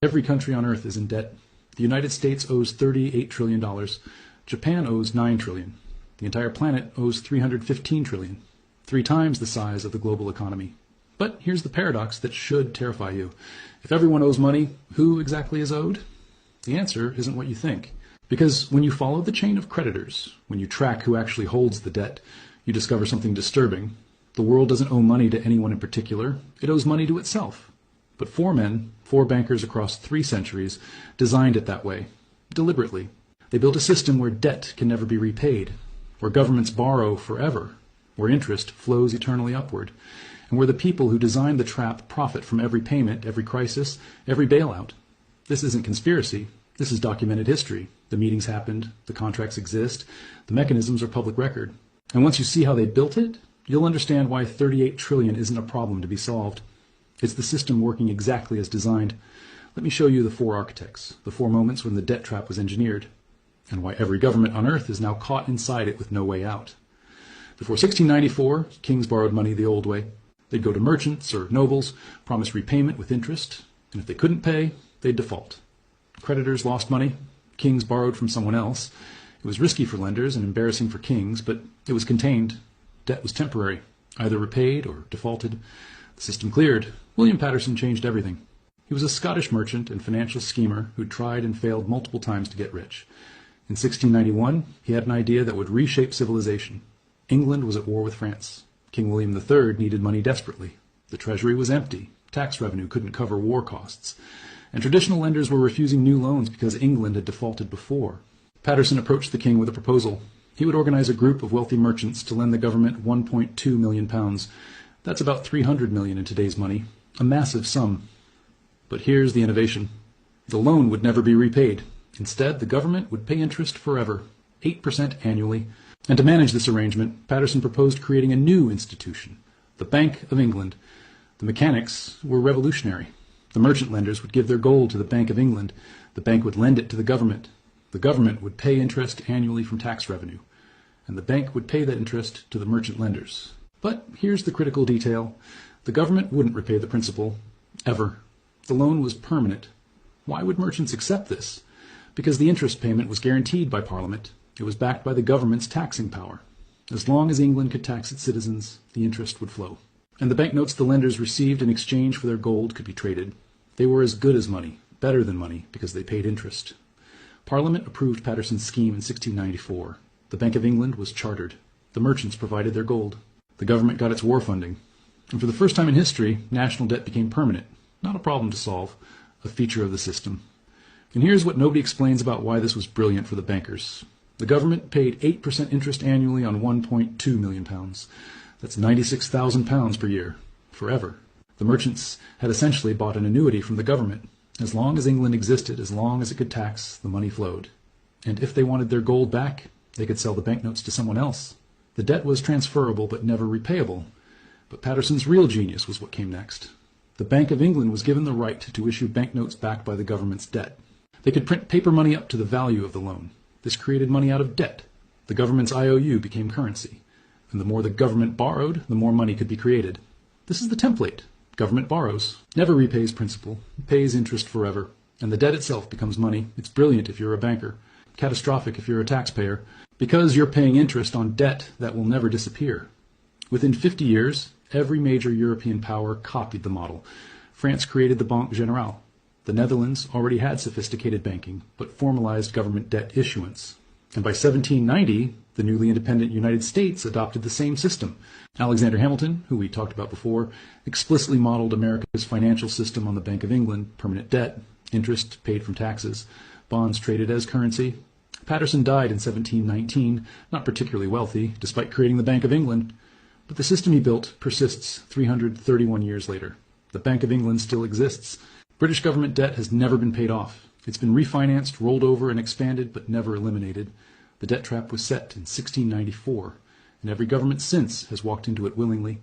Every country on earth is in debt. The United States owes $38 trillion. Japan owes $9 trillion. The entire planet owes $315 trillion, 3 times the size of the global economy. But here's the paradox that should terrify you. If everyone owes money, who exactly is owed? The answer isn't what you think. Because when you follow the chain of creditors, when you track who actually holds the debt, you discover something disturbing. The world doesn't owe money to anyone in particular. It owes money to itself. But 4 men, 4 bankers across 3 centuries, designed it that way, deliberately. They built a system where debt can never be repaid, where governments borrow forever, where interest flows eternally upward, and where the people who designed the trap profit from every payment, every crisis, every bailout. This isn't conspiracy. This is documented history. The meetings happened, the contracts exist, the mechanisms are public record. And once you see how they built it, you'll understand why $38 trillion isn't a problem to be solved. It's the system working exactly as designed. Let me show you the 4 architects, the 4 moments when the debt trap was engineered, and why every government on earth is now caught inside it with no way out. Before 1694, kings borrowed money the old way. They'd go to merchants or nobles, promise repayment with interest, and if they couldn't pay, they'd default. Creditors lost money. Kings borrowed from someone else. It was risky for lenders and embarrassing for kings, but it was contained. Debt was temporary, either repaid or defaulted. The system cleared. William Paterson changed everything. He was a Scottish merchant and financial schemer who tried and failed multiple times to get rich. In 1691, he had an idea that would reshape civilization. England was at war with France. King William III needed money desperately. The treasury was empty. Tax revenue couldn't cover war costs. And traditional lenders were refusing new loans because England had defaulted before. Paterson approached the king with a proposal. He would organize a group of wealthy merchants to lend the government £1.2 million. That's about $300 million in today's money. A massive sum. But here's the innovation. The loan would never be repaid. Instead, the government would pay interest forever, 8% annually. And to manage this arrangement, Paterson proposed creating a new institution, the Bank of England. The mechanics were revolutionary. The merchant lenders would give their gold to the Bank of England. The bank would lend it to the government. The government would pay interest annually from tax revenue. And the bank would pay that interest to the merchant lenders. But here's the critical detail. The government wouldn't repay the principal, ever. The loan was permanent. Why would merchants accept this? Because the interest payment was guaranteed by Parliament. It was backed by the government's taxing power. As long as England could tax its citizens, the interest would flow. And the banknotes the lenders received in exchange for their gold could be traded. They were as good as money, better than money, because they paid interest. Parliament approved Paterson's scheme in 1694. The Bank of England was chartered. The merchants provided their gold. The government got its war funding. And for the first time in history, national debt became permanent. Not a problem to solve, a feature of the system. And here's what nobody explains about why this was brilliant for the bankers. The government paid 8% interest annually on £1.2 million. That's £96,000 per year, forever. The merchants had essentially bought an annuity from the government. As long as England existed, as long as it could tax, the money flowed. And if they wanted their gold back, they could sell the banknotes to someone else. The debt was transferable but never repayable. But Paterson's real genius was what came next. The Bank of England was given the right to issue banknotes backed by the government's debt. They could print paper money up to the value of the loan. This created money out of debt. The government's IOU became currency. And the more the government borrowed, the more money could be created. This is the template. Government borrows, never repays principal, pays interest forever, and the debt itself becomes money. It's brilliant if you're a banker, catastrophic if you're a taxpayer, because you're paying interest on debt that will never disappear. Within 50 years, every major European power copied the model. France created the Banque Générale. The Netherlands already had sophisticated banking, but formalized government debt issuance. And by 1790, the newly independent United States adopted the same system. Alexander Hamilton, who we talked about before, explicitly modeled America's financial system on the Bank of England: permanent debt, interest paid from taxes, bonds traded as currency. Paterson died in 1719, not particularly wealthy, despite creating the Bank of England. But the system he built persists 331 years later. The Bank of England still exists. British government debt has never been paid off. It's been refinanced, rolled over, and expanded, but never eliminated. The debt trap was set in 1694, and every government since has walked into it willingly.